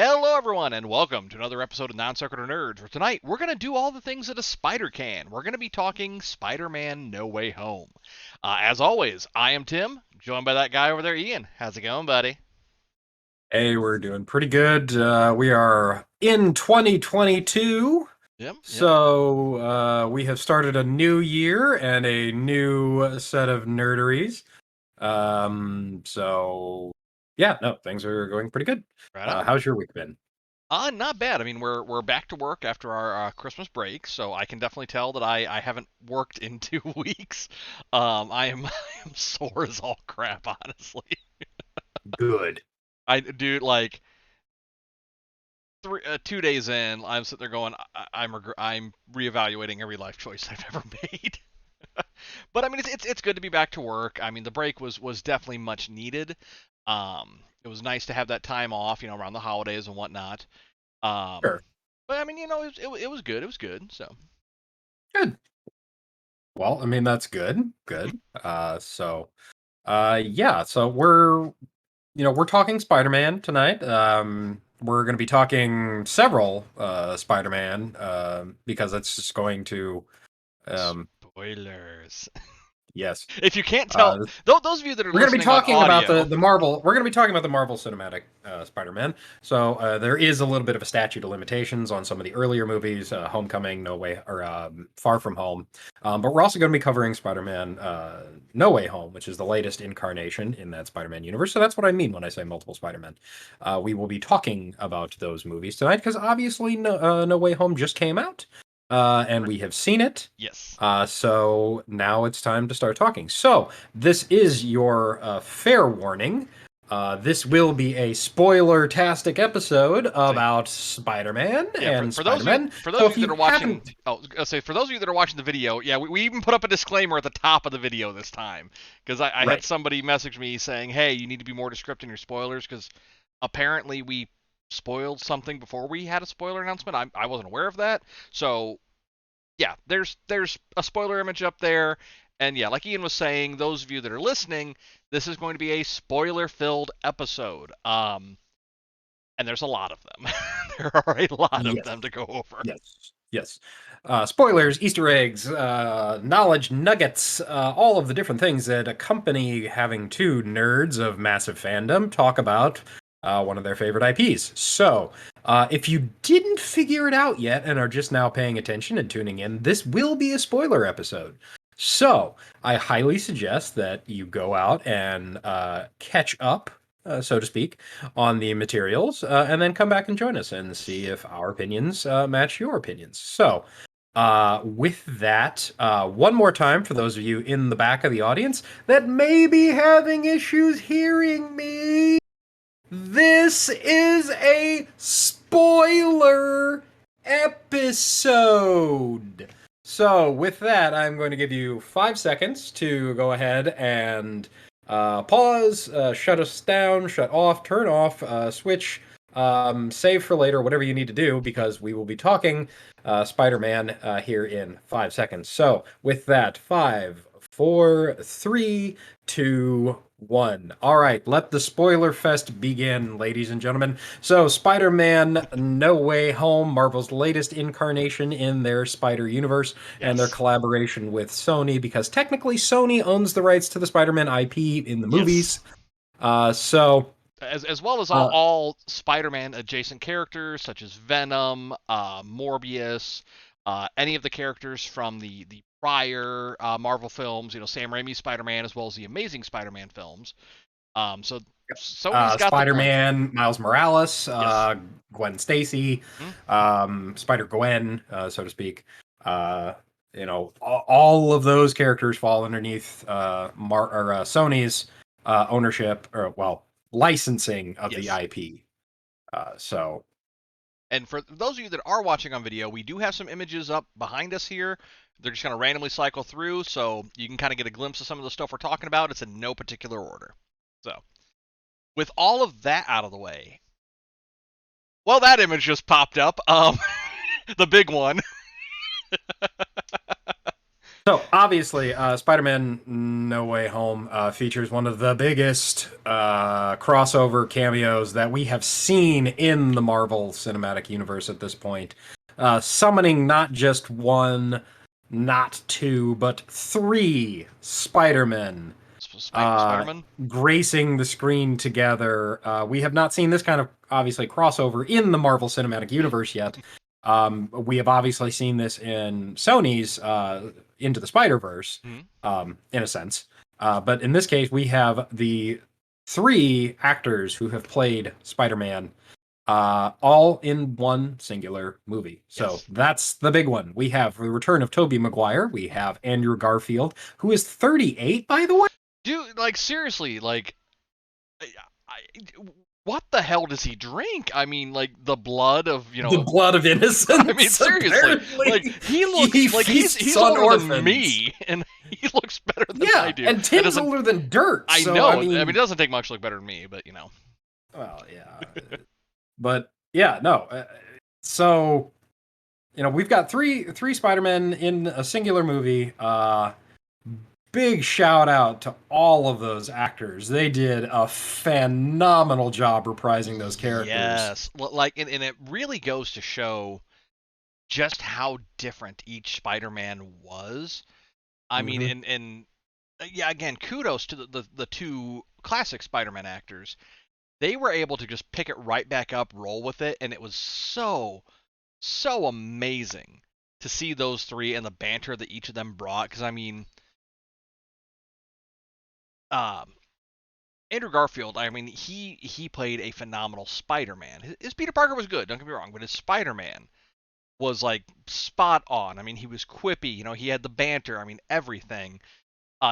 Hello, everyone, and welcome to another episode of Non Sequitur Nerds. Where tonight we're going to do all the things that a spider can. We're going to be talking Spider-Man: No Way Home. As always, I am Tim, joined by that guy over there, Ian. How's it going, buddy? Hey, we're doing pretty good. We are in 2022, Yep. so we have started a new year and a new set of nerderies. So yeah, no, things are going pretty good. Right on. How's your week been? Not bad. I mean, we're back to work after our Christmas break, so I can definitely tell that I haven't worked in 2 weeks. I am I am sore as all crap, honestly. Good. I dude like 2 days in, I'm sitting there going, I'm reevaluating every life choice I've ever made. But I mean, it's good to be back to work. I mean, the break was definitely much needed. It was nice to have that time off, around the holidays and whatnot. Sure. But I mean, it was good. It was good. So Good. Well, I mean that's good. Good. Yeah, so we're talking Spider-Man tonight. We're going to be talking several Spider-Man because it's just going to spoilers. yes. If you can't tell, Uh, those of you that are we're going to be listening on talking about the audio, the Marvel. We're going to be talking about the Marvel Cinematic Spider-Man. So there is a little bit of a statute of limitations on some of the earlier movies, Homecoming, No Way, or Far From Home. But we're also going to be covering Spider-Man No Way Home, which is the latest incarnation in that Spider-Man universe. So that's what I mean when I say multiple Spider-Man. We will be talking about those movies tonight because obviously No Way Home just came out. And we have seen it. yes. So now it's time to start talking. So this is your fair warning. This will be a spoiler-tastic episode Say, about Spider-Man yeah, and for those of you Spider-Man. for So those of if you that you are watching, haven't, I'll say for those of you that are watching the video, yeah, we even put up a disclaimer at the top of the video this time because I had right, somebody message me saying, "Hey, you need to be more descriptive in your spoilers because apparently we spoiled something before we had a spoiler announcement. I wasn't aware of that, so yeah, there's a spoiler image up there, and yeah, like Ian was saying, those of you that are listening, this is going to be a spoiler-filled episode. And there's a lot of them. There are a lot of yes, them to go over. yes. Spoilers, Easter eggs, knowledge nuggets, all of the different things that accompany having two nerds of massive fandom talk about one of their favorite IPs. So, if you didn't figure it out yet and are just now paying attention and tuning in, this will be a spoiler episode. So, I highly suggest that you go out and catch up, so to speak, on the materials, and then come back and join us and see if our opinions match your opinions. So, with that, one more time for those of you in the back of the audience that may be having issues hearing me, this is a spoiler episode. So, with that, I'm going to give you 5 seconds to go ahead and pause, shut us down, shut off, turn off, switch, save for later, whatever you need to do, because we will be talking Spider-Man here in 5 seconds. So, with that, 5, 4, 3, 2, 1. All right, let the spoiler fest begin, ladies and gentlemen. So, Spider-Man No Way Home, Marvel's latest incarnation in their Spider Universe, and their Yes. collaboration with Sony, because technically Sony owns the rights to the Spider-Man IP in the Yes. movies. So, As well as uh, all Spider-Man adjacent characters such as Venom, Morbius, any of the characters from the prior Marvel films, Sam Raimi's Spider-Man as well as the Amazing Spider-Man films. So Sony's got the rights. Spider-Man, Miles Morales, Yes. Gwen Stacy, Hmm? Spider-Gwen, so to speak. Uh, all of those characters fall underneath Sony's ownership, or well, licensing of the Yes. IP. So And for those of you that are watching on video, we do have some images up behind us here. They're just going to randomly cycle through, so you can kind of get a glimpse of some of the stuff we're talking about. It's in no particular order. So, with all of that out of the way, well, that image just popped up. The big one. So obviously, Spider-Man: No Way Home features one of the biggest crossover cameos that we have seen in the Marvel Cinematic Universe at this point, summoning not just one, not two, but three Spider-Men uh, Spider-Man. gracing the screen together. We have not seen this kind of obviously crossover in the Marvel Cinematic Universe yet. We have obviously seen this in Sony's Into the Spider-Verse, Hmm. in a sense. But in this case, we have the three actors who have played Spider-Man all in one singular movie. So Yes, that's the big one. We have the return of Tobey Maguire. We have Andrew Garfield, who is 38, by the way. dude. Like seriously, like I, what the hell does he drink? I mean, like the blood of The blood of I mean, innocence. seriously, like Apparently, he looks he like feasts he's on older than orphans. me, and he looks better than I Yeah, do. and It Tim's doesn't. older than dirt. I So I know. I mean, it mean, doesn't take much to look better than me, but well, yeah, but yeah, no. So we've got three Spider-Men in a singular movie. Big shout out to all of those actors. They did a phenomenal job reprising those characters. yes, like, and it really goes to show just how different each Spider-Man was. I mean, Hmm. and yeah, again, kudos to the two classic Spider-Man actors. They were able to just pick it right back up, roll with it, and it was so amazing to see those three and the banter that each of them brought. Because I mean, um, Andrew Garfield, I mean, he played a phenomenal Spider-Man. His Peter Parker was good, don't get me wrong, but his Spider-Man was like spot on. I mean, he was quippy, he had the banter. I mean, everything.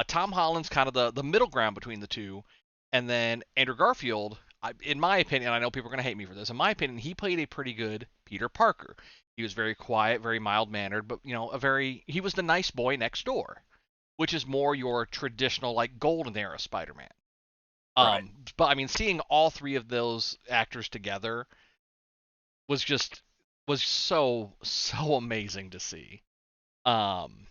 Tom Holland's kind of the middle ground between the two, and then Andrew Garfield. In my opinion, I know people are going to hate me for this. In my opinion, he played a pretty good Peter Parker. He was very quiet, very mild mannered, but he was the nice boy next door, which is more your traditional like golden era Spider-Man. Right. But I mean, seeing all three of those actors together was just was so amazing to see. Um,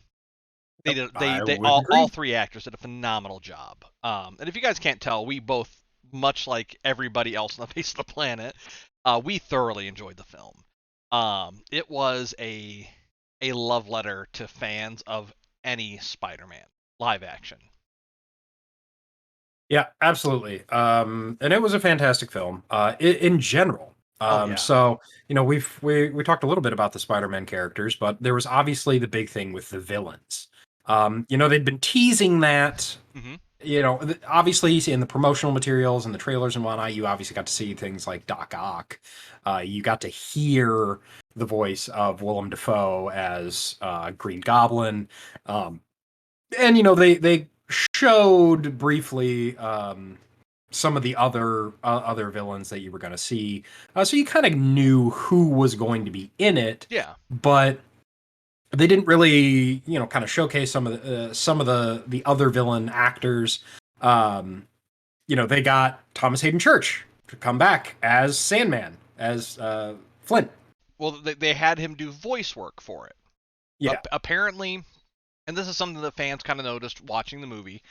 they Yep, did I they would all agree. three actors did a phenomenal job. And if you guys can't tell, we both, much like everybody else on the face of the planet, we thoroughly enjoyed the film. It was a love letter to fans of any Spider-Man live action. Yeah, absolutely. And it was a fantastic film, in general. Oh yeah, So we talked a little bit about the Spider-Man characters, but there was obviously the big thing with the villains. They'd been teasing that. hmm Obviously in the promotional materials and the trailers and whatnot, you obviously got to see things like Doc Ock. You got to hear the voice of Willem Dafoe as Green Goblin. And they showed briefly some of the other villains that you were going to see, so you kind of knew who was going to be in it, yeah. but they didn't really kind of showcase some of the other villain actors. They got Thomas Hayden Church to come back as Sandman, as Flint. Well, they had him do voice work for it. Yeah. Apparently, and this is something that fans kind of noticed watching the movie.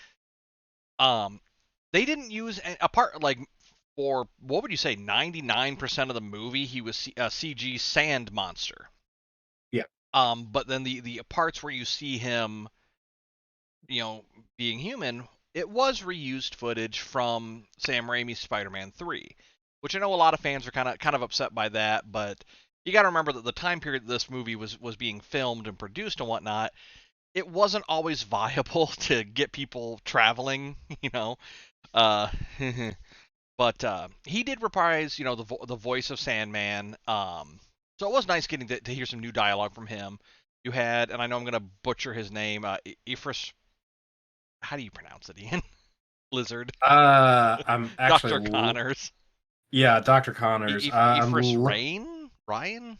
Um, they didn't use a part like for what would you say 99% of the movie he was a CG sand monster. Yeah. But then the parts where you see him, you know, being human, it was reused footage from Sam Raimi's Spider-Man 3, which I know a lot of fans are kind of upset by that, but you got to remember that the time period that this movie was being filmed and produced and whatnot, it wasn't always viable to get people traveling, Uh, but he did reprise, the voice of Sandman. So it was nice getting to hear some new dialogue from him. You had, and I know I'm gonna butcher his name, Ifris. How do you pronounce it, Ian? Lizard. I'm actually Dr. Connors. yeah, Dr. Connors. Ifris Rain? Ryan?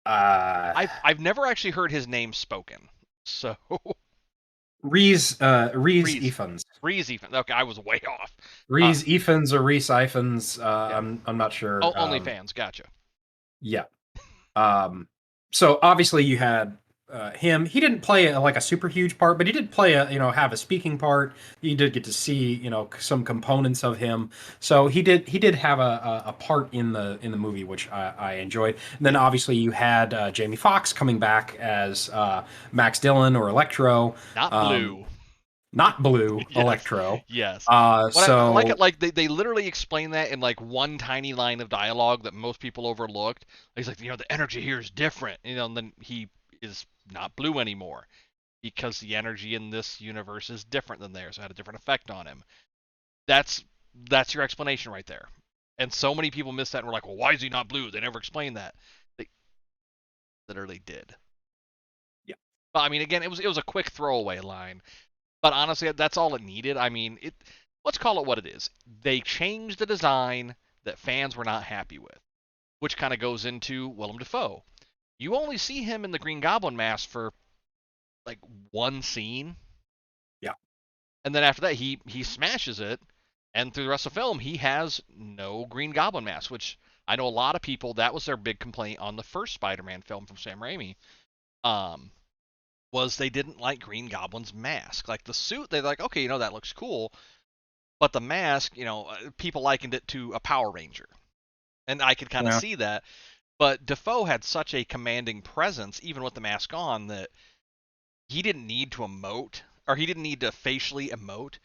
Uh, I've never actually heard his name spoken. So Reese Reese. Ifans. Reese even. Okay, I was way off. Reese Ifans or Reese Ifans. Yeah. I'm not sure. Oh, OnlyFans, gotcha. Yeah. Um, so obviously you had him. He didn't play like a super huge part, but he did play have a speaking part. You did get to see some components of him. So he did have a part in the movie, which I enjoyed. And then obviously you had Jamie Foxx coming back as Max Dillon or Electro. Not Um, blue. not blue Yes, Electro. yes. What I like it, So like they literally explain that in like one tiny line of dialogue that most people overlooked. He's like, the energy here is different, and then he is not blue anymore because the energy in this universe is different than theirs. So it had a different effect on him. That's that's your explanation right there. And so many people miss that and were like, well, why is he not blue? They never explained that. They literally did. yeah, But I mean, again, it was a quick throwaway line. But honestly, that's all it needed. I mean, it. Let's call it what it is. They changed the design that fans were not happy with, which kind of goes into Willem Dafoe. You only see him in the Green Goblin mask for like one scene, yeah. and then after that, he smashes it, and through the rest of the film, he has no Green Goblin mask, which I know a lot of people that was their big complaint on the first Spider-Man film from Sam Raimi. Um, was they didn't like Green Goblin's mask, like the suit. They're like, okay, that looks cool, but the mask, people likened it to a Power Ranger, and I could kind of Yeah. see that. But Defoe had such a commanding presence, even with the mask on, that he didn't need to emote, or he didn't need to facially emote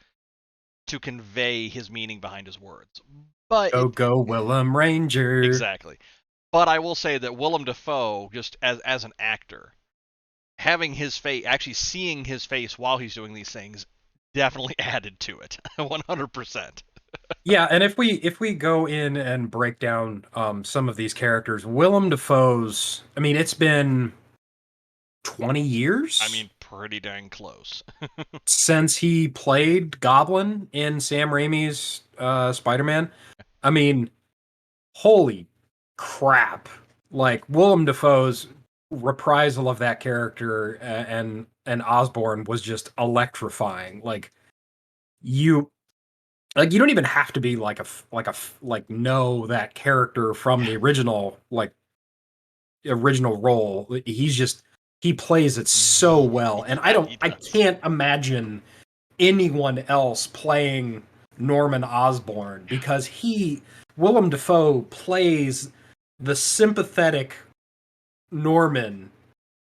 to convey his meaning behind his words. But Go it go Willem Ranger. exactly. But I will say that Willem Dafoe, just as an actor, having his face, actually seeing his face while he's doing these things, definitely added to it, 100%. Yeah, and if we go in and break down some of these characters, Willem Dafoe's, I mean, it's been 20 I years mean, pretty dang close. since he played Goblin in Sam Raimi's Spider-Man. I mean, holy crap. Like Willem Dafoe's reprisal of that character and Osborn was just electrifying. You you don't even have to be like know that character from Yeah, the original role. He plays it so well, and yeah, he I does. can't imagine anyone else playing Norman Osborn because he Willem Dafoe plays the sympathetic Norman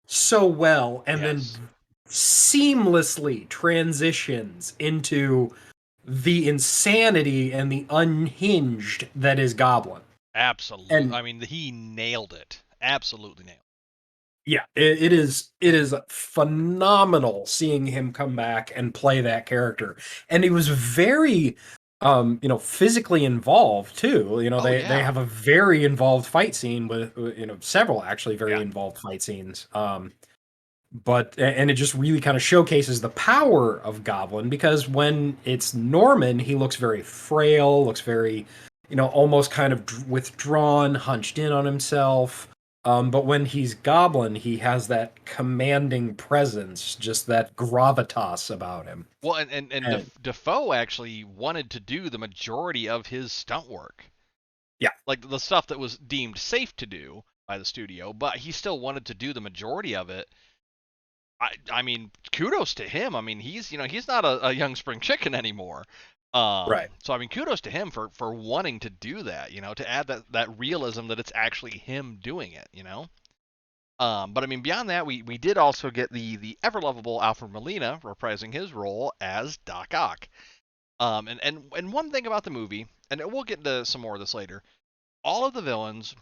so well and then Yes, seamlessly transitions into the insanity and the unhinged that is Goblin. absolutely. And I mean, he nailed it. Absolutely nailed yeah, it is phenomenal seeing him come back and play that character. And he was very physically involved too. it. Oh They yeah, have a very involved fight scene with several actually very yeah, involved fight scenes. But and it just really kind of showcases the power of Goblin because when it's Norman, he looks very frail, looks very, almost kind of withdrawn, hunched in on himself. But when he's Goblin, he has that commanding presence, just that gravitas about him. Well, and And Defoe actually wanted to do the majority of his stunt work, yeah, like the stuff that was deemed safe to do by the studio, but he still wanted to do the majority of it. I mean, kudos to him. I mean, he's not a young spring chicken anymore. right. So I mean, kudos to him for wanting to do that. To add that realism that it's actually him doing it. But I mean, beyond that, we did also get the ever lovable Alfred Molina reprising his role as Doc Ock. And one thing about the movie, and we'll get into some more of this later, all of the villains,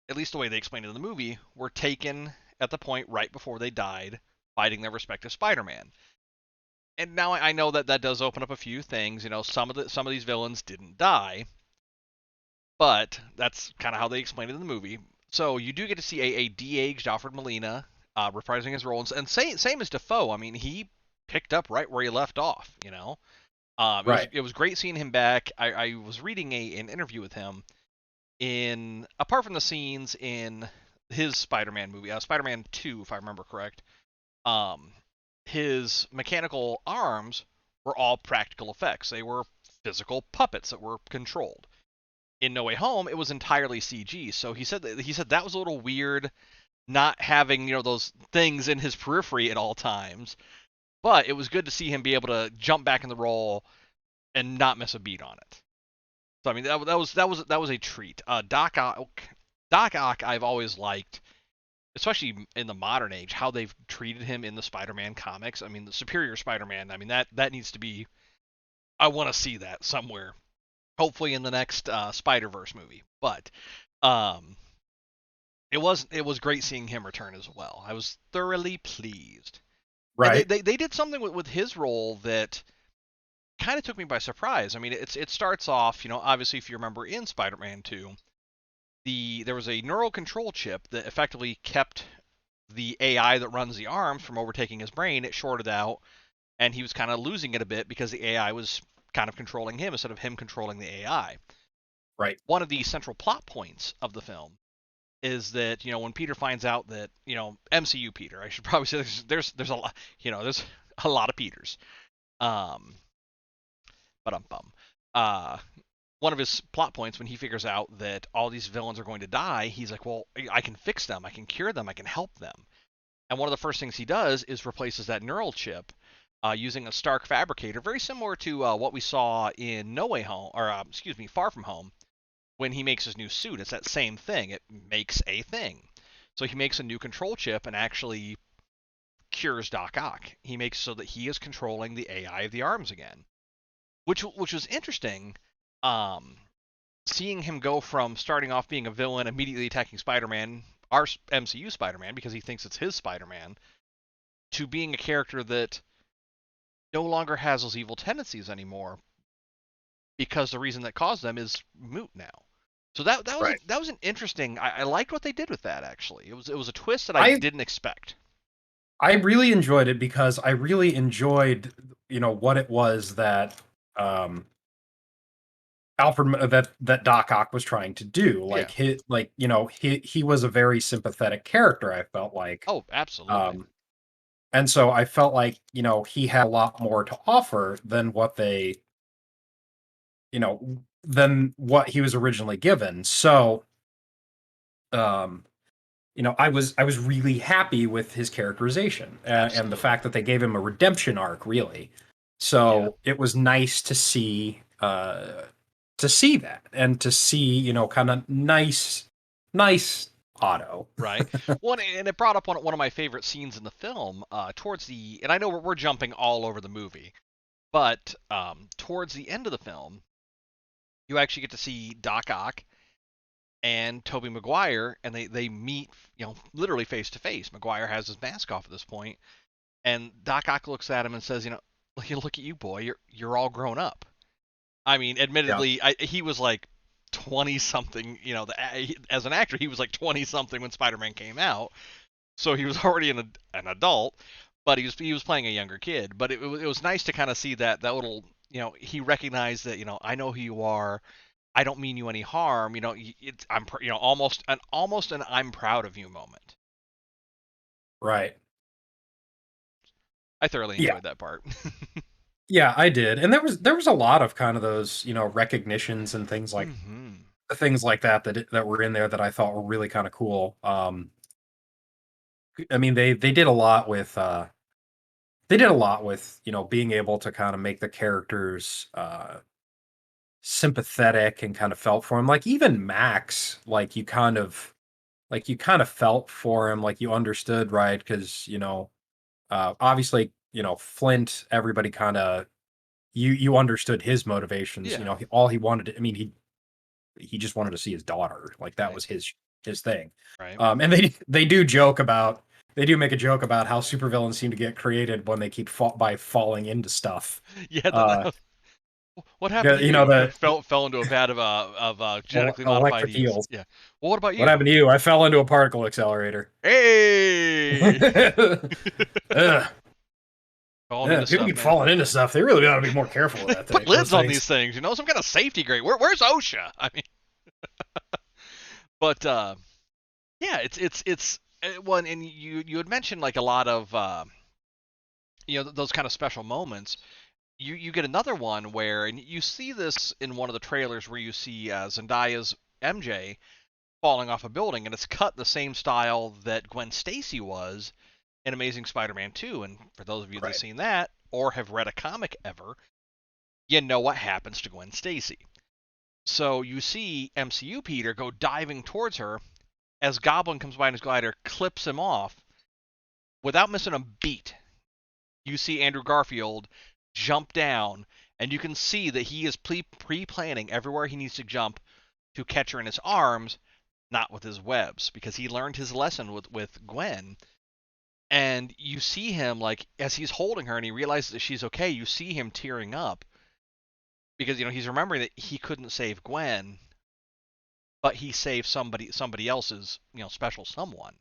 at least the way they explained it in the movie, were taken at the point right before they died, fighting their respective Spider-Man. And now I know that does open up a few things. Some of these villains didn't die, but that's kind of how they explained it in the movie. So you do get to see a de-aged Alfred Molina reprising his role, and same as Defoe. I mean, he picked up right where he left off. It was Right. it was great seeing him back. I was reading an interview with him in apart from the scenes in his Spider-Man movie, Spider-Man 2, if I remember correct. Um, his mechanical arms were all practical effects. They were physical puppets that were controlled. In No Way Home, it was entirely CG. So he said that was a little weird not having those things in his periphery at all times. But it was good to see him be able to jump back in the role and not miss a beat on it. So I mean that was a treat. Doc Ock I've always liked, especially in the modern age, how they've treated him in the Spider-Man comics. I mean, the Superior Spider-Man. I mean that needs to be. I want to see that somewhere. Hopefully in the next Spider-Verse movie. But um, it was great seeing him return as well. I was thoroughly pleased. And they, Right. they, they did something with his role that kind of took me by surprise. I mean, it starts off, obviously if you remember in Spider-Man 2, there was a neural control chip that effectively kept the AI that runs the arms from overtaking his brain. It shorted out, and he was kind of losing it a bit because the AI was kind of controlling him instead of him controlling the AI. Right. One of the central plot points of the film is that when Peter finds out that MCU Peter, I should probably say there's a lot there's a lot of Peters. Um, but bum. Uh, One of his plot points when he figures out that all these villains are going to die, he's like, well, I can fix them, I can cure them, I can help them. And one of the first things he does is replaces that neural chip using a Stark fabricator, very similar to what we saw in No Way Home, or excuse me, Far From Home, when he makes his new suit. It's that same thing. It makes a thing. So he makes a new control chip and actually cures Doc Ock. He makes so that he is controlling the AI of the arms again, which was interesting. Um, Seeing him go from starting off being a villain, immediately attacking Spider-Man, our MCU Spider-Man, because he thinks it's his Spider-Man, to being a character that no longer has those evil tendencies anymore, because the reason that caused them is moot now. So Right. that was an interesting. I liked what they did with that. Actually, it was a twist that I I didn't expect. I really enjoyed it because I really enjoyed, what it was that um that Doc Ock was trying to do. Yeah. He was a very sympathetic character, I felt like. Oh, absolutely. Um and so I felt like, he had a lot more to offer than you know, what he was originally given. So, um I was really happy with his characterization, and the Absolutely. fact that they gave him a redemption arc, really. Yeah. So it was nice to see that, and to see, kind of nice Otto. Right. One, and it brought up one of my favorite scenes in the film. Towards the, and I know we're jumping all over the movie, but towards the end of the film, you actually get to see Doc Ock and Tobey Maguire, and they meet, literally face to face. Maguire has his mask off at this point, and Doc Ock looks at him and says, look at you, boy, you're all grown up. I mean, Yeah. admittedly, he was like 20 something. As an actor, he was like 20 something when Spider-Man came out, so he was already an adult, but he was playing a younger kid. But it was nice to kind of see that little, he recognized that, I know who you are. I don't mean you any harm. Almost an I'm proud of you moment. Right. I thoroughly Yeah. enjoyed that part. Yeah, I did. And there was a lot of kind of those, recognitions and Hmm. things like that were in there that I thought were really kind of cool. I mean, they did a lot with being able to kind of make the characters sympathetic and kind of felt for him. Like even Max, like you kind of felt for him, like you understood, right? Because obviously, Flint, everybody kind of you understood his motivations. Yeah. All he wanted to, I mean, he just wanted to see his daughter. Like that Right. was his thing. Right. And they do make a joke about how supervillains seem to get created when they keep by falling into stuff. Yeah. Uh, What happened to you? You the fell into a vat of genetically modified electric yeast. eels. Yeah. Well, what about What you? happened to you? I fell into a particle accelerator. Hey. Ugh. Falling Yeah, into people stuff, keep man. falling into stuff. They really got to be more careful with that Put thing. Those lids on these things. things. Some kind of safety grate. Where's OSHA? I mean, but yeah, it's one. And you had mentioned like a lot of those kind of special moments. You get another one where, and you see this in one of the trailers where you see Zendaya's MJ falling off a building, and it's cut the same style that Gwen Stacy was in Amazing Spider-Man 2. And for those of you that have Right. seen that or have read a comic ever, you know what happens to Gwen Stacy. So you see MCU Peter go diving towards her as Goblin comes by in his glider, clips him off without missing a beat. You see Andrew Garfield jump down, and you can see that he is pre-planning everywhere he needs to jump to catch her in his arms, not with his webs, because he learned his lesson with Gwen. And you see him, like, as he's holding her and he realizes that she's okay, you see him tearing up because he's remembering that he couldn't save Gwen, but he saved somebody else's special someone.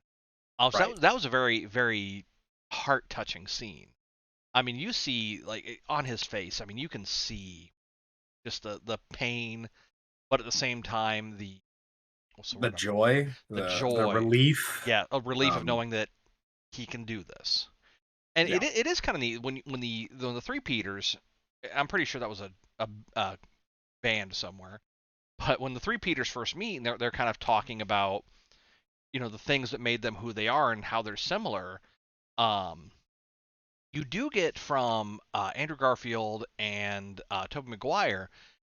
So Right. that was a very very heart touching scene. I mean, you see, like, on his face, I mean, you can see just the pain, but at the same time, what's the The word I'm looking for? joy, The the joy. relief. Yeah, a relief of Um, knowing that he can do this. And yeah. it is kind of neat when the three Peters. I'm pretty sure that was a band somewhere. But when the three Peters first meet, and they're kind of talking about the things that made them who they are and how they're similar. Um, you do get from Andrew Garfield and Tobey Maguire,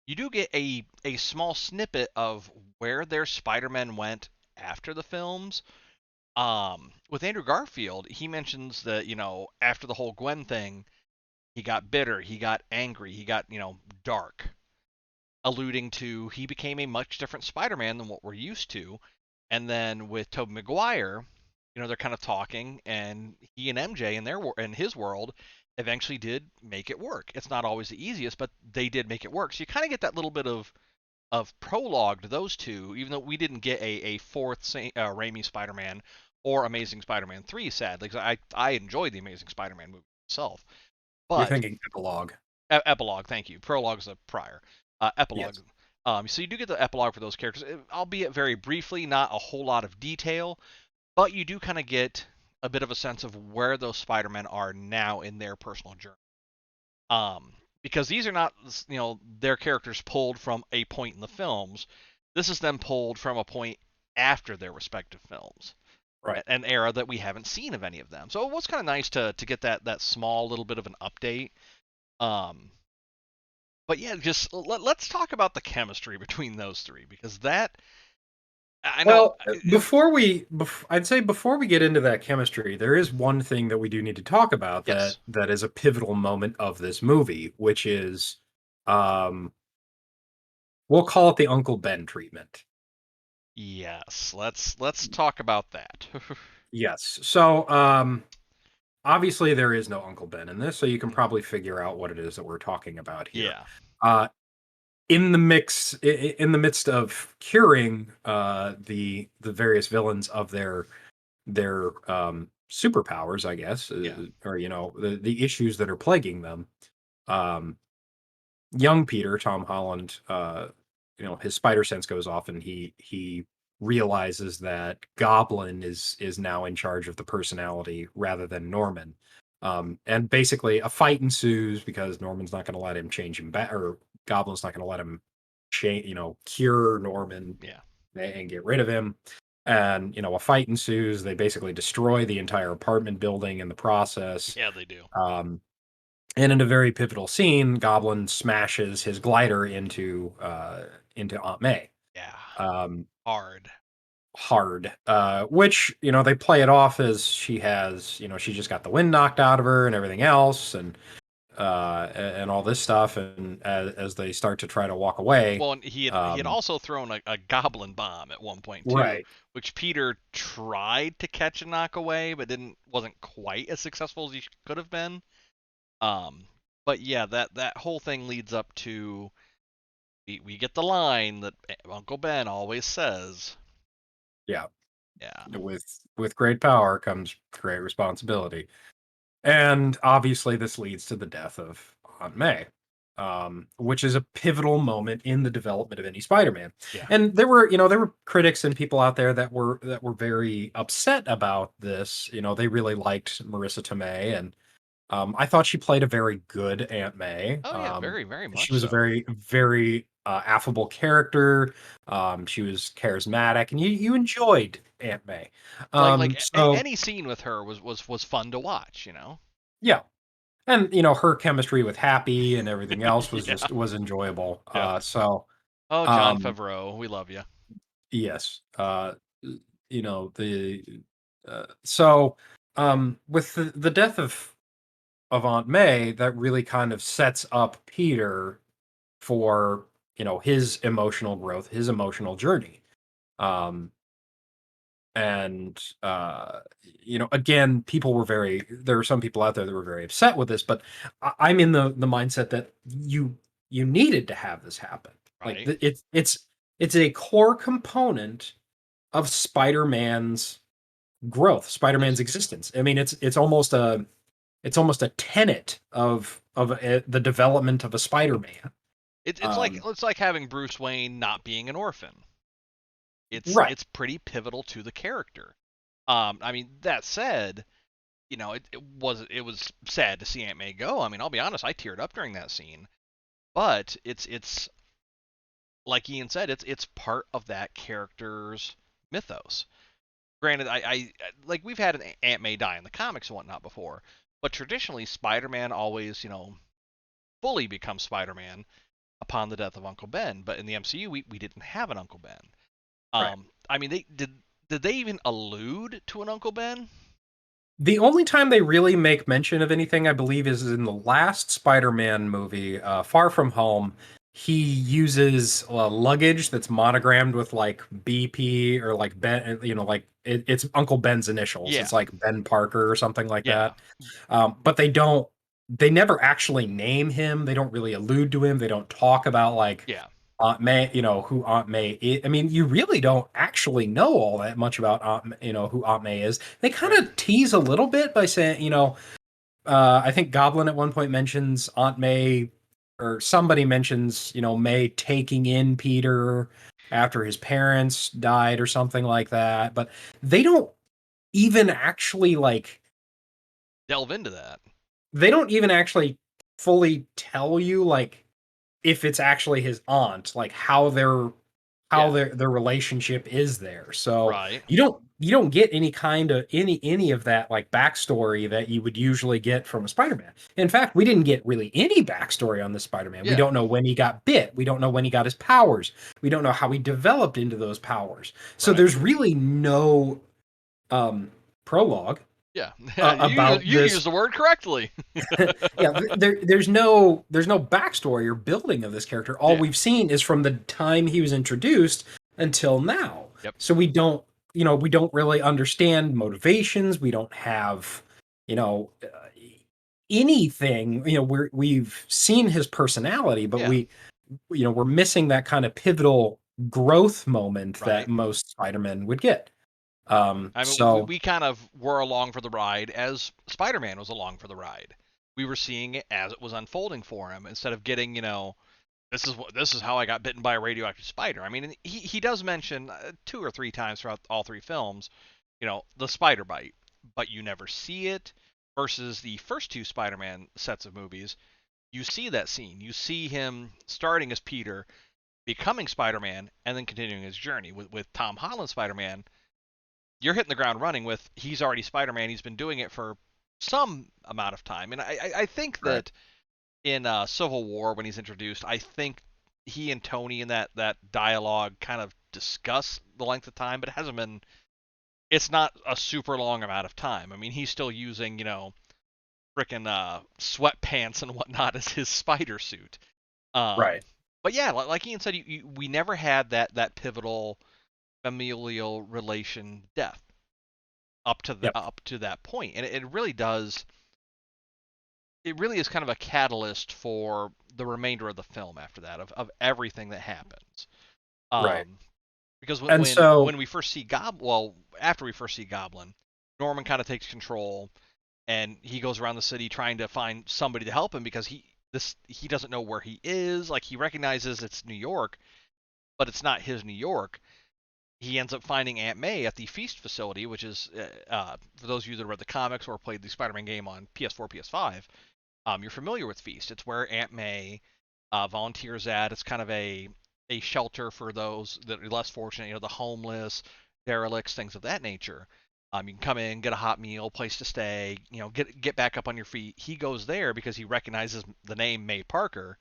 you do get a small snippet of where their Spider-Man went after the films. With Andrew Garfield, he mentions that after the whole Gwen thing, he got bitter, he got angry, he got dark, alluding to he became a much different Spider-Man than what we're used to. And then with Tobey Maguire, they're kind of talking, and he and MJ in his world eventually did make it work. It's not always the easiest, but they did make it work. So you kind of get that little bit of prologue to those two, even though we didn't get a fourth Raimi Spider-Man or Amazing Spider-Man 3, sadly, because I enjoyed the Amazing Spider-Man movie itself. You're But thinking epilogue. epilogue, thank you. Prologue's the prior. Epilogue. Yes. So you do get the epilogue for those characters, albeit very briefly, not a whole lot of detail, but you do kind of get a bit of a sense of where those Spider-Men are now in their personal journey. Um, because these are not, their characters pulled from a point in the films. This is them pulled from a point after their respective films, Right. an era that we haven't seen of any of them. So it was kind of nice to get that small little bit of an update. Um, but yeah, just let's talk about the chemistry between those three, because that I know. Well, I'd say before we get into that chemistry, there is one thing that we do need to talk about Yes, that is a pivotal moment of this movie, which is, um, we'll call it the Uncle Ben treatment. yes. Let's talk about that. Yes. So, obviously there is no Uncle Ben in this, so you can Mhm. probably figure out what it is that we're talking about here. Yeah, Uh, in the midst of curing the various villains of their superpowers, I guess, yeah, or the issues that are plaguing them. Um, young Peter, Tom Holland, his spider sense goes off, and he realizes that Goblin is now in charge of the personality rather than Norman. And basically, a fight ensues because Norman's not going to let him change him back, or Goblin's not going to let him change, cure Norman yeah, and get rid of him. And a fight ensues. They basically destroy the entire apartment building in the process. yeah. They do. Um, and in a very pivotal scene, Goblin smashes his glider into Aunt May. Yeah, Um, hard. hard. Which they play it off as she just got the wind knocked out of her and everything else, and all this stuff. And as they start to try to walk away, Well, and he had um, also thrown a goblin bomb at one point too, right, which Peter tried to catch and knock away, but wasn't quite as successful as he could have been. Um, but yeah, that whole thing leads up to we get the line that Uncle Ben always says. yeah, Yeah, with great power comes great responsibility. And obviously, this leads to the death of Aunt May, which is a pivotal moment in the development of any Spider-Man. yeah. And there were critics and people out there that were very upset about this. They really liked Marissa Tomei, and I thought she played a very good Aunt May. Oh yeah, very very She much was a so. very, very affable character. She was charismatic, and you enjoyed Aunt May. So Any scene with her was fun to watch, you know. yeah, and her chemistry with Happy and everything else was Yeah. just was enjoyable. Yep. Oh, John Um, Favreau, we love you. yes, the so with the death of Aunt May, that really kind of sets up Peter for his emotional growth, his emotional journey. Um, and again, people were very there were some people out there that were very upset with this, but I'm in the mindset that you needed to have this happen. Like Right. it's a core component of Spider-Man's growth, Spider-Man's Yes. existence. I mean, it's almost a tenet of the development of a Spider-Man. Um, It's like having Bruce Wayne not being an orphan. right. It's pretty pivotal to the character. I mean, that said, you know, it was sad to see Aunt May go. I mean, I'll be honest, I teared up during that scene. But it's like Ian said, it's part of that character's mythos. Granted, I like we've had an Aunt May die in the comics and whatnot before, but traditionally Spider-Man always, fully becomes Spider-Man upon the death of Uncle Ben. But in the MCU, we didn't have an Uncle Ben. Right. I mean, they did they even allude to an Uncle Ben? The only time they really make mention of anything, I believe, is in the last Spider-Man movie, Far From Home. He uses luggage that's monogrammed with like BP or like Ben, like it's Uncle Ben's initials. Yeah, It's like Ben Parker or something like yeah, that. But they never actually name him. They don't really allude to him. They don't talk about like yeah. Aunt May, who Aunt May is. I mean, you really don't actually know all that much about who Aunt May is. They kind Right. of tease a little bit by saying, I think Goblin at one point mentions Aunt May, or somebody mentions, May taking in Peter after his parents died or something like that. But they don't even actually like Delve into that. they don't even actually fully tell you like if it's actually his aunt, like how Yeah. their relationship is there. So Right. you don't get any kind of any of that like backstory that you would usually get from a Spider-Man. In fact, we didn't get really any backstory on this Spider-Man. We Yeah. don't know when he got bit. We don't know when he got his powers. We don't know how he developed into those powers. So Right. there's really no prologue Yeah. about You this. use the word correctly. Yeah, there's no backstory or building of this character. All Yeah. we've seen is from the time he was introduced until now. Yep. So we don't really understand motivations. We don't have anything. We've seen his personality, but Yeah. we're missing that kind of pivotal growth moment that Right. most Spider-Men would get. I mean, So we kind of were along for the ride as Spider-Man was along for the ride. We were seeing it as it was unfolding for him instead of getting, this is how I got bitten by a radioactive spider. I mean, he does mention two or three times throughout all three films, the spider bite, but you never see it. Versus the first two Spider-Man sets of movies, you see that scene. You see him starting as Peter, becoming Spider-Man, and then continuing his journey. With Tom Holland Spider-Man, you're hitting the ground running with he's already Spider-Man. He's been doing it for some amount of time, and I think right, that in Civil War when he's introduced, I think he and Tony in that dialogue kind of discuss the length of time, but it hasn't been. It's not a super long amount of time. I mean, he's still using frickin' sweatpants and whatnot as his spider suit. Um, right, but yeah, like Ian said, we never had that pivotal familial relation death yep, up to that point, and it really does. It really is kind of a catalyst for the remainder of the film after that of everything that happens. right. Um, because And so when we first see well, after we first see Goblin, Norman kind of takes control and he goes around the city trying to find somebody to help him because he doesn't know where he is. Like he recognizes it's New York, but it's not his New York. He ends up finding Aunt May at the Feast facility, which is for those of you that read the comics or played the Spider-Man game on PS4, PS5. You're familiar with Feast. It's where Aunt May volunteers at. It's kind of a shelter for those that are less fortunate, the homeless, derelicts, things of that nature. You can come in, get a hot meal, place to stay, get back up on your feet. He goes there because he recognizes the name May Parker,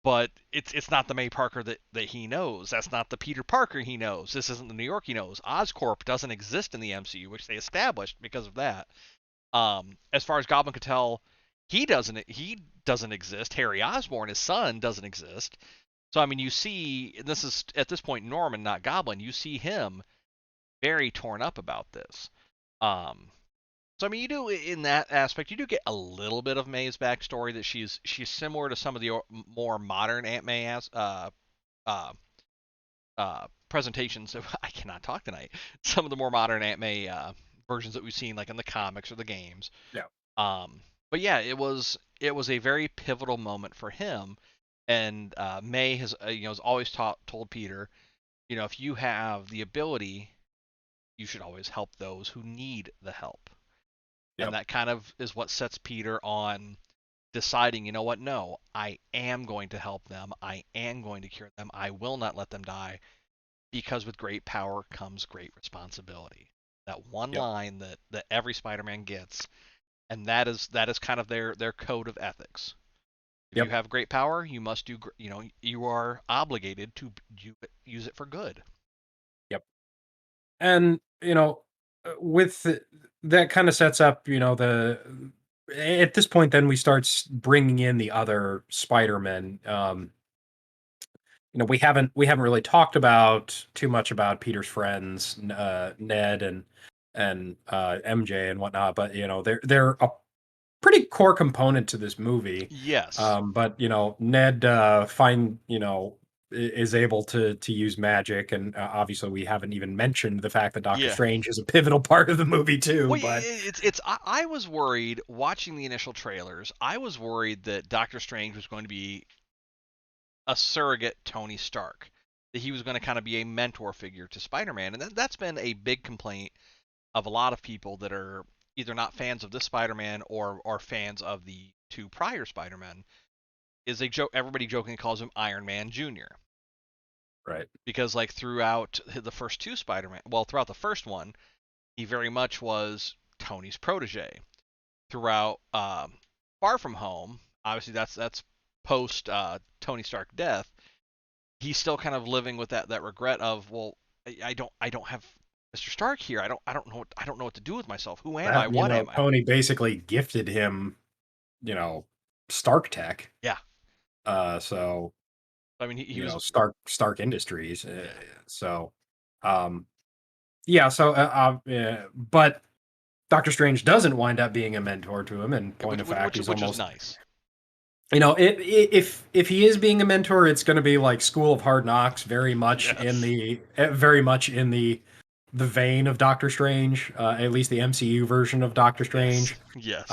but it's not the May Parker that he knows. That's not the Peter Parker he knows. This isn't the New York he knows. Oscorp doesn't exist in the MCU, which they established because of that. As far as Goblin could tell, he doesn't exist. Harry Osborn, his son, doesn't exist. So I mean, you see, and this is at this point Norman, not Goblin. You see him very torn up about this. Um, so I mean, you do in that aspect, you do get a little bit of May's backstory that she's similar to some of the more modern Aunt May as uh, presentations. I cannot talk tonight. Some of the more modern Aunt May versions that we've seen, like in the comics or the games. Yeah. But yeah, it was a very pivotal moment for him, and May has always told Peter, if you have the ability, you should always help those who need the help, and Yep. that kind of is what sets Peter on deciding, you know what, no, I am going to help them, I am going to cure them, I will not let them die, because with great power comes great responsibility. That one Yep. line that every Spider-Man gets, and that is kind of their code of ethics. If you Yep. have great power, you must do, you are obligated to use it for good. Yep. And with that kind of sets up, the at this point, then we start bringing in the other Spider-Men. We haven't really talked about too much about Peter's friends, Ned and MJ and whatnot, but they're a pretty core component to this movie. Yes. But Ned is able to use magic, and obviously we haven't even mentioned the fact that Doctor Yeah. Strange is a pivotal part of the movie too. Well, But I was worried watching the initial trailers. I was worried that Doctor Strange was going to be a surrogate Tony Stark, that he was going to kind of be a mentor figure to Spider-Man, and that's been a big complaint of a lot of people that are either not fans of this Spider-Man or are fans of the two prior Spider-Men. Is everybody jokingly calls him Iron Man Jr. right, because like throughout the first two Spider-Man, well, throughout the first one, he very much was Tony's protege. Throughout Far From Home, obviously that's post Tony Stark death. He's still kind of living with that regret of, well, I don't have Mr. Stark here. I don't know what to do with myself. Who am I? that What am I? Tony basically gifted him Stark Tech. Yeah. So I mean, he was. Stark Industries. Yeah. So um, yeah. So but Doctor Strange doesn't wind up being a mentor to him. And Yeah, point which of which fact, which, he's which is almost nice. if he is being a mentor, it's going to be like School of Hard Knocks, Yes. very much in the vein of Doctor Strange, at least the MCU version of Doctor Yes. Strange. Yes.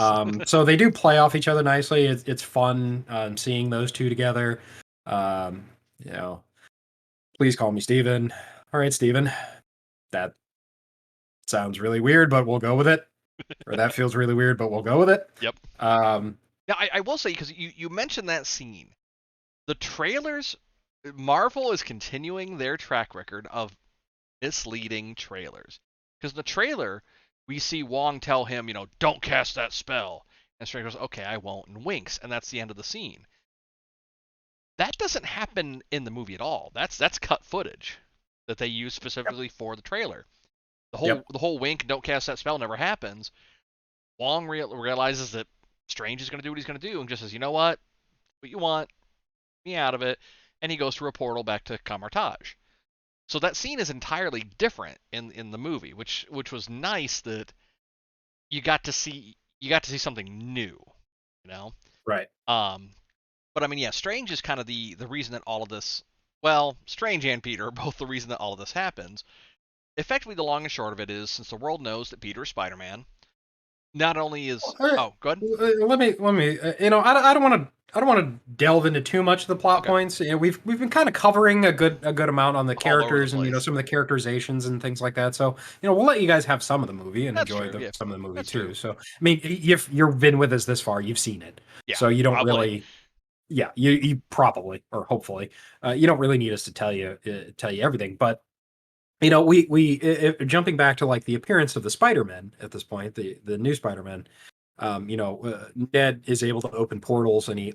So they do play off each other nicely. It's fun seeing those two together. Um, you know, please call me Steven. All right, Steven. That sounds really weird, but we'll go with it. Or that feels really weird, but we'll go with it. Yep. Um, Now, I will say, because you mentioned that scene, the trailers, Marvel is continuing their track record of misleading trailers. Because in the trailer, we see Wong tell him, don't cast that spell. And Strange goes, okay, I won't, and winks, and that's the end of the scene. That doesn't happen in the movie at all. That's cut footage that they use yep, specifically for the trailer. The whole yep, the whole wink, don't cast that spell never happens. Wong realizes that Strange is going to do what he's going to do, and just says, you know what you want, me out of it, and he goes through a portal back to Kamartaj. So that scene is entirely different in the movie, which was nice that you got to see something new, you know. right. Um, but I mean, yeah, Strange is kind of the reason that all of this. Well, Strange and Peter are both the reason that all of this happens. Effectively, the long and short of it is, since the world knows that Peter is Spider-Man, not only is All right. oh, good, Let me. I don't want to. I don't want to delve into too much of the plot okay, points. We've been kind of covering a good amount on the all over the characters and place. some of the characterizations and things like that. So we'll let you guys have some of the movie and That's enjoy true. Yeah, some of the movie that's true. too. So I mean, you've been with us this far, you've seen it, Yeah, so you don't probably. really. yeah, you probably or hopefully you don't really need us to tell you everything, but jumping back to like the appearance of the Spider-Man at this point, the new Spider-Man, Ned is able to open portals, and he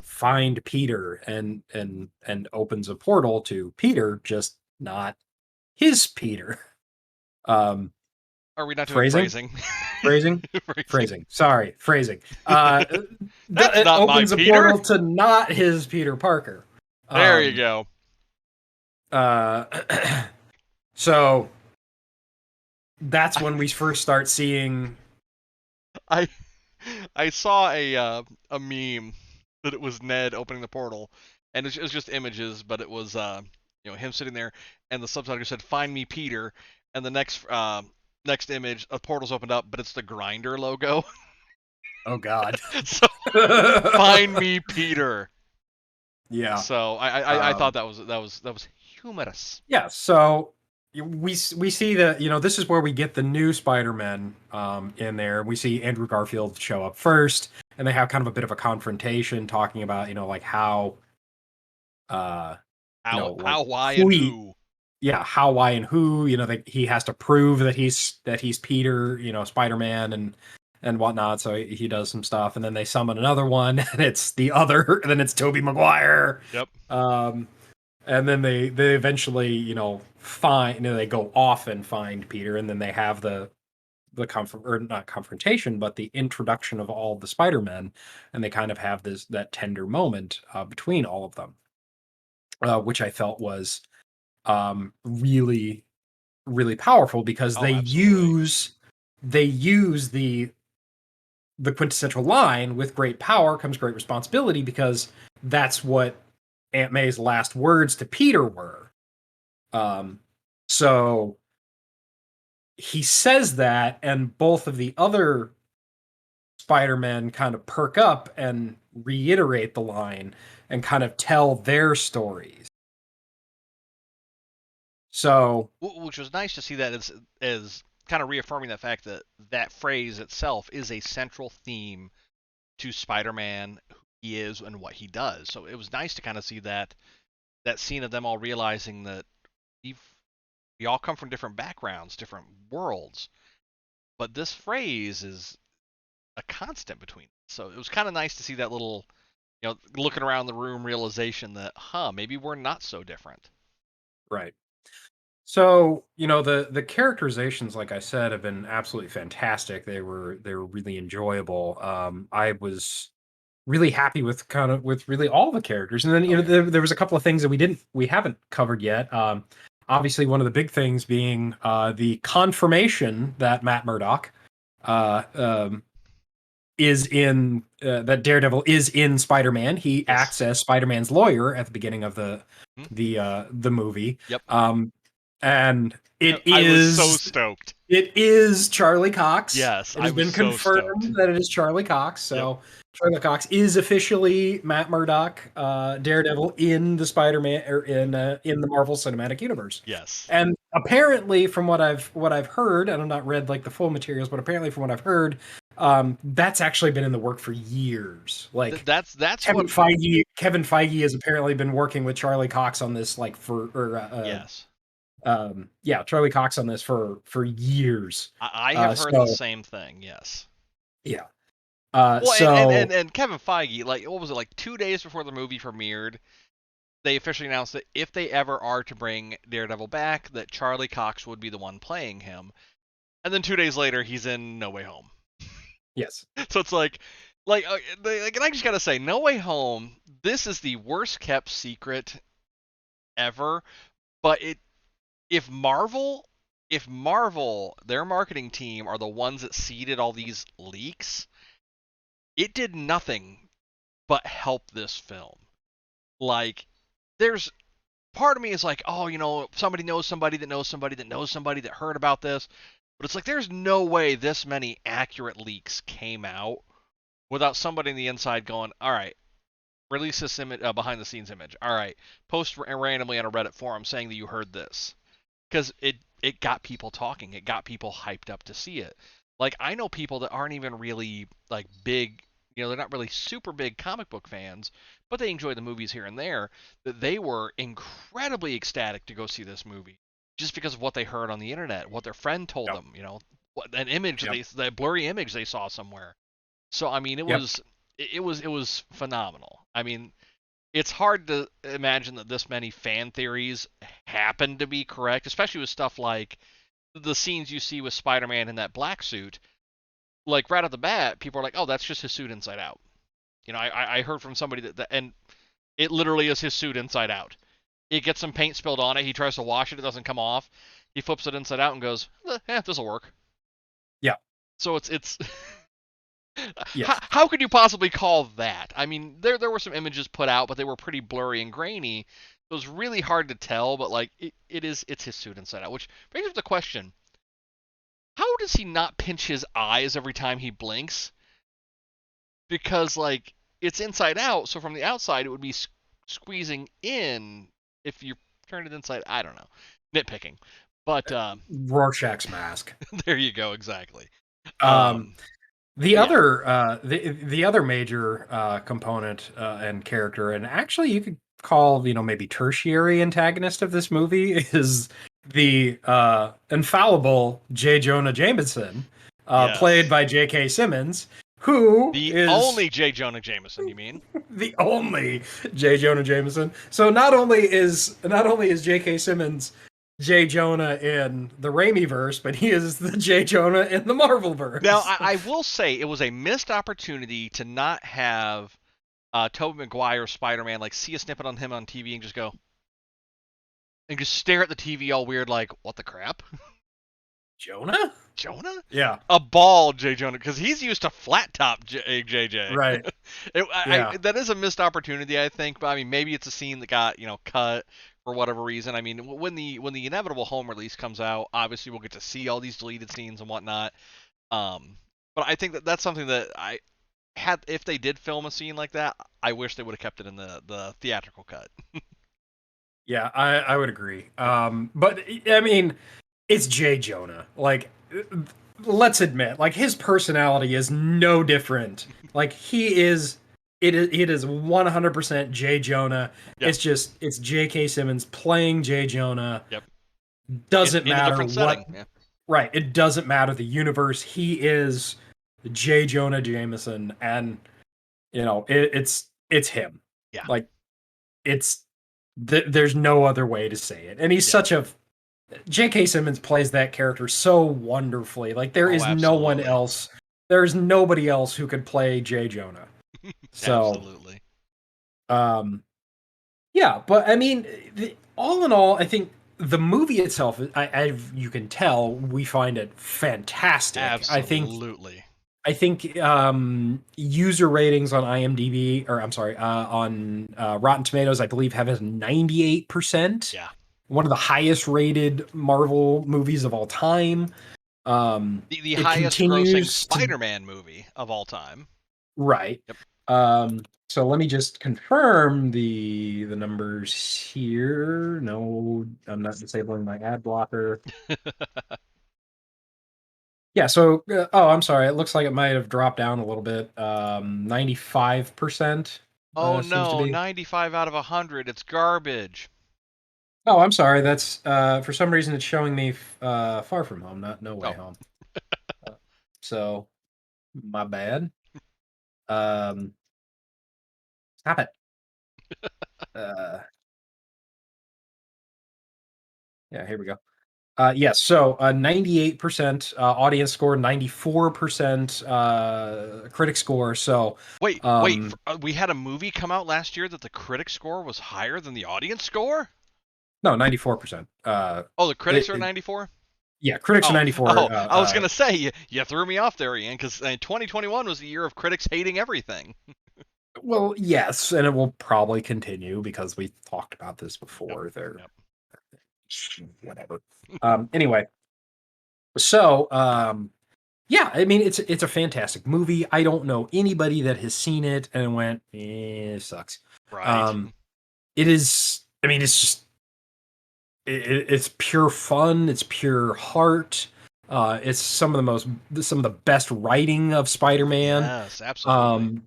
find Peter and opens a portal to Peter, just not his Peter. Um, Are we not doing phrasing, phrasing? phrasing, Phrasing. phrasing. Sorry, phrasing. That's It not my opens a Peter. portal to not his Peter Parker. There you Um, go. uh, so that's I when we first start seeing. I, I saw a meme that it was Ned opening the portal, and it was just images, but it was him sitting there, and the subtitle said "Find me, Peter," and the next image, a portal's opened up, but it's the Grinder logo. Oh God. So find me, Peter. Yeah. So I thought Um, that was humorous. yeah. So we see that this is where we get the new Spider-Man in there. We see Andrew Garfield show up first, and they have kind of a bit of a confrontation, talking about like how uh like How, why, who and he who? yeah, how, why, and who. That he has to prove that he's Peter, Spider-Man, and whatnot. So he does some stuff, and then they summon another one, and it's the other, and then it's Tobey Maguire. Yep. Um, and then they eventually, find, they go off and find Peter, and then they have or not confrontation, but the introduction of all the Spider-Men, and they kind of have that tender moment between all of them, which I felt was really really powerful, because Oh, absolutely. they use the quintessential line, with great power comes great responsibility, because that's what Aunt May's last words to Peter were. So he says that, and both of the other Spider-Men kind of perk up and reiterate the line and kind of tell their stories. So Which was nice to see that as kind of reaffirming the fact that that phrase itself is a central theme to Spider-Man, who he is and what he does. So it was nice to kind of see that scene of them all realizing that we've we all come from different backgrounds, different worlds, but this phrase is a constant between us. So it was kind of nice to see that little, looking around the room realization that, maybe we're not so different. right. So, the characterizations, like I said, have been absolutely fantastic. They were really enjoyable. I was really happy with really all the characters. And then, Oh yeah. there was a couple of things that we haven't covered yet. Obviously one of the big things being the confirmation that Matt Murdock uh um is in that Daredevil is in Spider-Man. He Yes. acts as Spider-Man's lawyer at the beginning of the Hmm? the movie. Yep. Um and I was so stoked. it is Charlie Cox. Yes, It I has was been so stoked. confirmed that it is Charlie Cox. Yep. So Charlie Cox is officially Matt Murdock, Daredevil in the Spider-Man, or in the Marvel Cinematic Universe. Yes. And apparently, from what I've heard, and I've not read like the full materials, but apparently from what I've heard, that's actually been in the work for years. Like That's what. Kevin Feige has apparently been working with Charlie Cox on this, like for or Yes. yeah, Charlie Cox on this for years. I have heard the So same thing. Yes. yeah. Well, and Kevin Feige, like, what was it, like 2 days before the movie premiered, they officially announced that if they ever are to bring Daredevil back, that Charlie Cox would be the one playing him. And then 2 days later, he's in No Way Home. yes. So it's like, and I just gotta say, No Way Home. This is the worst kept secret ever. But if Marvel, if Marvel, their marketing team are the ones that seeded all these leaks, it did nothing but help this film. Like, there's part of me is like, oh, somebody knows somebody that knows somebody that knows somebody that heard about this. But it's like, there's no way this many accurate leaks came out without somebody in the inside going, all right, release this image, behind the scenes image. All right, post randomly on a Reddit forum saying that you heard this, because it got people talking. It got people hyped up to see it. Like, I know people that aren't even really like big. they're not really super big comic book fans, but they enjoy the movies here and there, that they were incredibly ecstatic to go see this movie just because of what they heard on the internet, what their friend told Yep. them, what an image Yep. that blurry image they saw somewhere. So I mean, Yep. it was phenomenal. I mean, it's hard to imagine that this many fan theories happen to be correct, especially with stuff like the scenes you see with Spider-Man in that black suit. Like right off the bat, people are like, "Oh, that's just his suit inside out." I heard from somebody and it literally is his suit inside out. He gets some paint spilled on it. He tries to wash it. It doesn't come off. He flips it inside out and goes, this will work." Yeah. So it's Yes. how could you possibly call that? I mean, there were some images put out, but they were pretty blurry and grainy. It was really hard to tell, but like it's his suit inside out. Which brings up the question: how does he not pinch his eyes every time he blinks? Because like it's inside out, so from the outside it would be squeezing in if you turn it inside. I don't know, nitpicking, but Rorschach's mask. there you go, exactly. Um, the But yeah, other the other major component and character, and actually you could call maybe tertiary antagonist of this movie is the infallible J. Jonah Jameson, played yes, by J.K. Simmons, who the is only J. Jonah Jameson. You mean? the only J. Jonah Jameson. So not only is J.K. Simmons J. Jonah in the Raimi verse, but he is the J. Jonah in the Marvel Now, verse. I will say it was a missed opportunity to not have Tobey Maguire Spider-Man like see a snippet on him on TV and just go and just stare at the TV all weird like what the crap. Jonah? Jonah? Yeah. A bald J. Jonah, because he's used to flat top JJ. Right. Yeah. That is a missed opportunity, I think. But I mean, maybe it's a scene that got cut for whatever reason. I mean, when the inevitable home release comes out, obviously we'll get to see all these deleted scenes and whatnot. But I think that that's something that I had if they did film a scene like that, I wish they would have kept it in the theatrical cut. Yeah, I would agree. But I mean, it's J. Jonah. Like, let's admit, like his personality is no different. Like he is. It is 100% J. Jonah. Yeah. It's J.K. Simmons playing J. Jonah. Yep. Doesn't In a matter different setting. what. Yeah. Right. It doesn't matter the universe. He is J. Jonah Jameson, and it's him. Yeah. Like it's there's no other way to say it. And he's Yeah. such a J.K. Simmons plays that character so wonderfully. Like there Oh, is no one absolutely. else. There's nobody else who could play J. Jonah. So, Absolutely. um, yeah, but I mean, all in all, I think the movie itself, you can tell, we find it fantastic. Absolutely. I think user ratings on IMDb, or I'm sorry, on Rotten Tomatoes, I believe have a 98%. Yeah. One of the highest rated Marvel movies of all time. The It highest grossing continues to Spider-Man movie of all time. right. Yep. So let me just confirm the numbers here. No, I'm not disabling my ad blocker. Yeah, so I'm sorry. It looks like it might have dropped down a little bit. 95% Oh seems to no, be. 95 out of 100. It's garbage. Oh, I'm sorry. That's for some reason it's showing me Far From Home, not No Way Oh, Home. Uh, so my bad. Um, Stop it. Uh, yeah, here we go. Yes, so 98% audience score, 94% critic score. So, wait. um, We had a movie come out last year that the critic score was higher than the audience score? no, 94%. Oh, the critics are 94? Yeah, critics are Oh, 94. I was gonna say you threw me off there, Ian, because 2021 was the year of critics hating everything. Well, yes, and it will probably continue because we talked about this Yep. before. They're Yep. whatever. Anyway, so yeah, I mean it's a fantastic movie. I don't know anybody that has seen it and went, it sucks. Right. Um, it is. I mean, it's just it's pure fun. It's pure heart. It's some of the best writing of Spider-Man. Yes, absolutely. Um,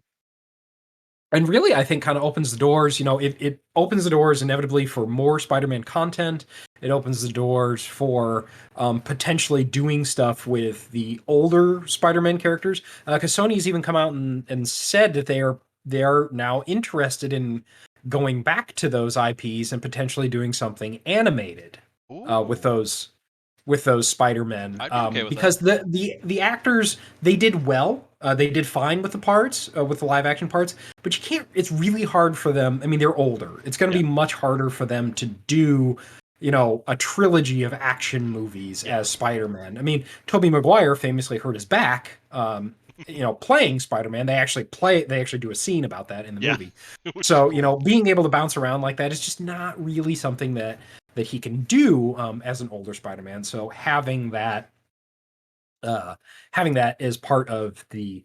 and really, I think kind of opens the doors. It opens the doors inevitably for more Spider-Man content. It opens the doors for potentially doing stuff with the older Spider-Man characters. Because Sony's even come out and said that they are now interested in going back to those IPs and potentially doing something animated uh, with Ooh, those with those Spider-Men, I'd be okay with that. because the actors, they did well. They did fine with the parts, with the live action parts, but you can't. It's really hard for them. I mean, they're older. It's going to Yeah, be much harder for them to do, a trilogy of action movies yeah, as Spider-Man. I mean, Tobey Maguire famously hurt his back. Playing Spider-Man, they actually do a scene about that in the yeah, movie. which is So, cool. being able to bounce around like that is just not really something that he can do as an older Spider-Man. So uh, having that as part of an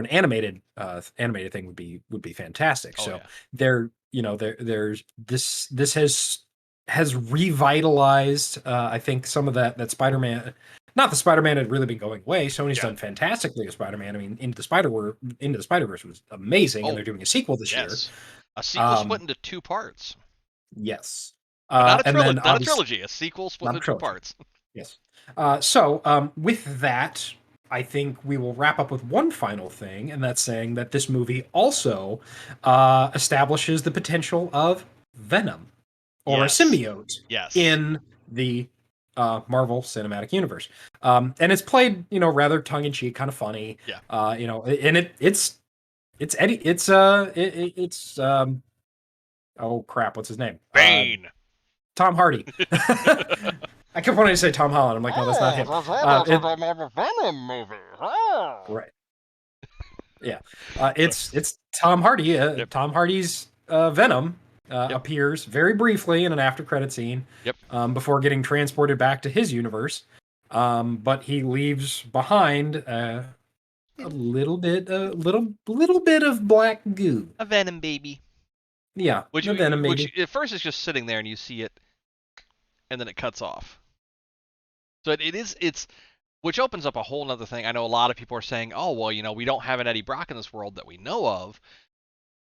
animated thing would be fantastic. Oh So yeah, there's this has revitalized, I think, some of that Spider-Man. Not that Spider-Man had really been going away. Sony's yeah. done fantastically with Spider-Man. I mean, Into the Spider-Verse was amazing, and they're Oh doing a sequel this year. yes, a sequel split Um, into two parts, yes. but not a And then not a obviously trilogy. A sequel split not a into two trilogy. parts. Yes. With that, I think we will wrap up with one final thing, and that's saying that this movie also establishes the potential of Venom or a Yes, symbiote yes. in the Marvel Cinematic Universe. And it's played, rather tongue in cheek, kind of funny. Yeah. And it's Eddie. It's oh crap, what's his name? Bane. Tom Hardy. I kept wanting to say Tom Holland. I'm like, no, that's not Oh, him. that's It a Venom movie. Oh. Right. Yeah. So, It's Tom Hardy. yep, Tom Hardy's Venom yep, appears very briefly in an after credit scene, yep. before getting transported back to his universe. But he leaves behind a little bit of black goo. A Venom baby. Yeah, the Venom Which maybe. at first is just sitting there and you see it, and then it cuts off. So it's which opens up a whole nother thing. I know a lot of people are saying, oh well, we don't have an Eddie Brock in this world that we know of,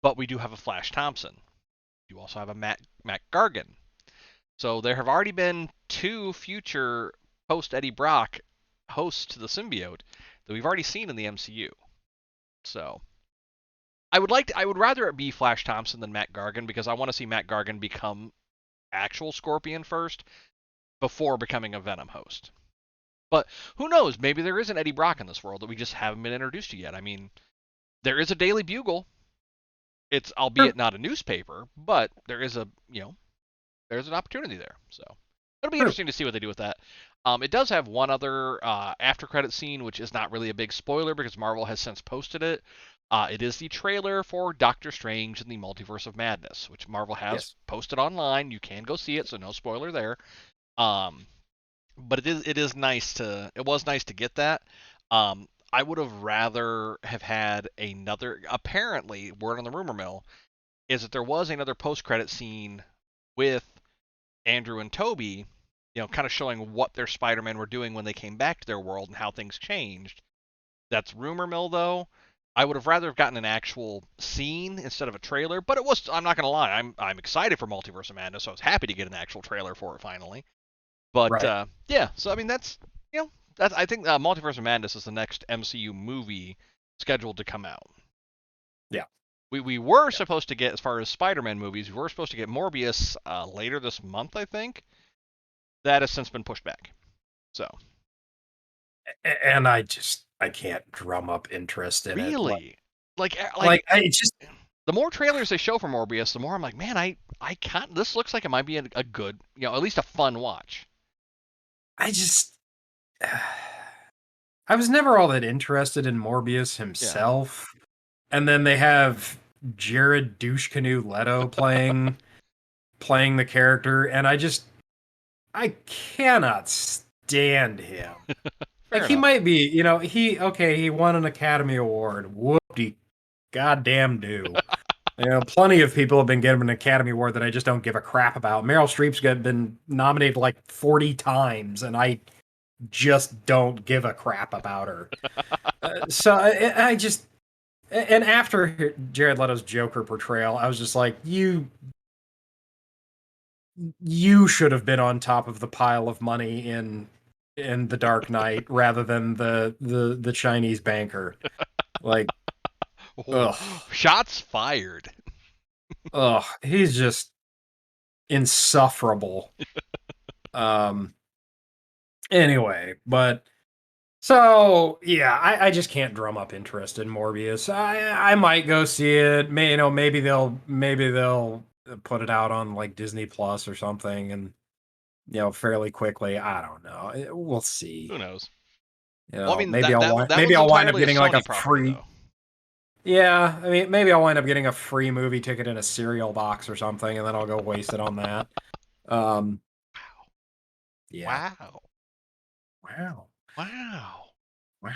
but we do have a Flash Thompson. You also have a Matt Gargan. So there have already been two future post Eddie Brock hosts to the symbiote that we've already seen in the MCU. So I would rather it be Flash Thompson than Matt Gargan because I want to see Matt Gargan become actual Scorpion first before becoming a Venom host. But who knows? Maybe there is an Eddie Brock in this world that we just haven't been introduced to yet. I mean, there is a Daily Bugle. It's Sure. albeit not a newspaper, but there is there's an opportunity there. So it'll be True. interesting to see what they do with that. It does have one other after credit scene, which is not really a big spoiler because Marvel has since posted it. It is the trailer for Doctor Strange and the Multiverse of Madness, which Marvel has Yes. posted online. You can go see it, so no spoiler there. Um, but it was nice to get that. I would have rather have had another. Apparently, word on the rumor mill is that there was another post credit scene with Andrew and Toby, kind of showing what their Spider-Man were doing when they came back to their world and how things changed. That's rumor mill though. I would have rather have gotten an actual scene instead of a trailer, but it was. I'm not gonna lie. I'm excited for Multiverse of Madness, so I was happy to get an actual trailer for it finally. But Right. yeah, so I mean that's I think Multiverse of Madness is the next MCU movie scheduled to come out. Yeah. We were Yeah. supposed to get, as far as Spider-Man movies, we were supposed to get Morbius later this month, I think. That has since been pushed back. So And I can't drum up interest in it. Like, really, like like I just the more trailers they show for Morbius, the more I'm like, man, I can't. This looks like it might be a good, at least a fun watch. I just I was never all that interested in Morbius Yeah, himself. And then they have Jared Douche Canoe Leto playing the character, and I cannot stand him. Like, fair he enough. might be, he won an Academy Award. Whoop-de goddamn do. Plenty of people have been given an Academy Award that I just don't give a crap about. Meryl Streep's been nominated like 40 times, and just don't give a crap about her. So I just, and after Jared Leto's Joker portrayal, I was just like, you should have been on top of the pile of money in The Dark Knight rather than the Chinese banker. Like, Oh, ugh, shots fired. ugh, he's just insufferable. Um. Anyway, but so yeah, I just can't drum up interest in Morbius. I might go see it. Maybe they'll put it out on like Disney Plus or something, and fairly quickly. I don't know. We'll see. Who knows? Well, I mean Maybe that maybe one's I'll wind up entirely a getting like a Sony property, free. though. Yeah, I mean, maybe I'll wind up getting a free movie ticket in a cereal box or something, and then I'll go waste it on that. Um, yeah. Wow. Wow. Wow. Wow.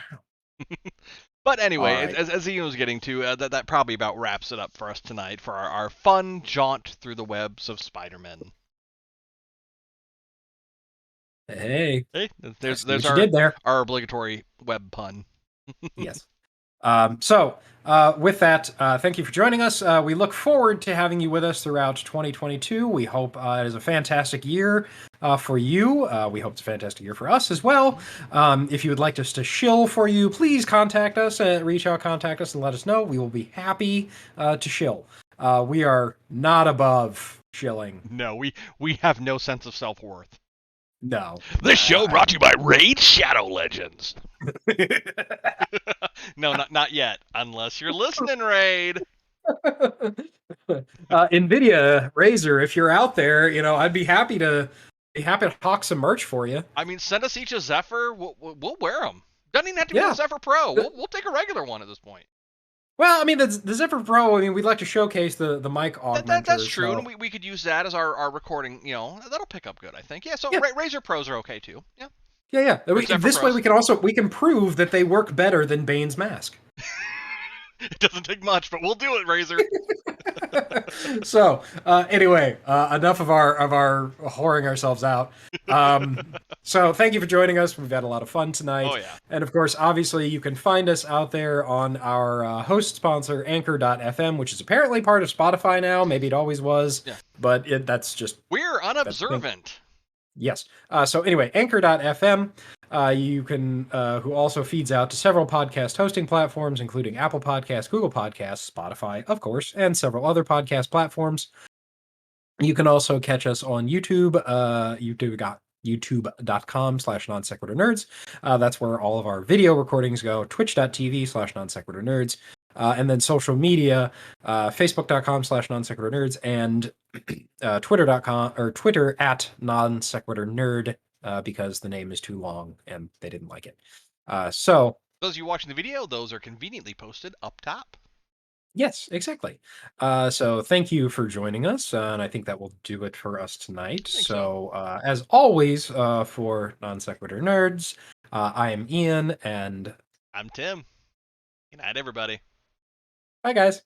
But All anyway, right. as Ian was getting to, that probably about wraps it up for us tonight for our fun jaunt through the webs of Spider-Man. Hey, Hey, I there's see there's what you did there. our obligatory web pun. Yes. With that, thank you for joining us. We look forward to having you with us throughout 2022. We hope it is a fantastic year for you. We hope it's a fantastic year for us as well. If you would like us to shill for you, please contact us, contact us, and let us know. We will be happy to shill. We are not above shilling. No, we have no sense of self-worth. No. This show brought to you by Raid Shadow Legends. No, not yet. Unless you're listening, Raid. Nvidia Razer, if you're out there, I'd be happy to hawk some merch for you. I mean, send us each a Zephyr. We'll wear them. Doesn't even have to be the Yeah. Zephyr Pro. We'll take a regular one at this point. Well, I mean, the Zephyr Pro. I mean, we'd like to showcase the mic That's augmenter. true, and So we could use that as our recording. That'll pick up good, I think. Yeah. So yeah, Razer Pros are okay too. Yeah. yeah. Or Zephyr This way, Pros. we can prove that they work better than Bane's mask. It doesn't take much, but we'll do it, Razer. So anyway, enough of our whoring ourselves out. So thank you for joining us. We've had a lot of fun Oh tonight, yeah. and of course, obviously, you can find us out there on our host sponsor Anchor.fm, which is apparently part of Spotify now. Maybe it always was, Yeah. but that's just We're that thing. unobservant. Yes. So anyway, Anchor.fm, you can who also feeds out to several podcast hosting platforms, including Apple Podcasts, Google Podcasts, Spotify, of course, and several other podcast platforms. You can also catch us on YouTube, youtube.com/non sequitur nerds. That's where all of our video recordings go. Twitch.tv/non sequitur nerds. And then social media, facebook.com/non sequitur nerds and twitter.com or Twitter @non sequitur nerd because the name is too long and they didn't like it. So Those of you watching the video, those are conveniently posted up top. yes, exactly. So thank you for joining us, and I think that will do it for us tonight. I think so. So as always, for non sequitur nerds, I am Ian, and I'm Tim. Good night, everybody. bye, guys.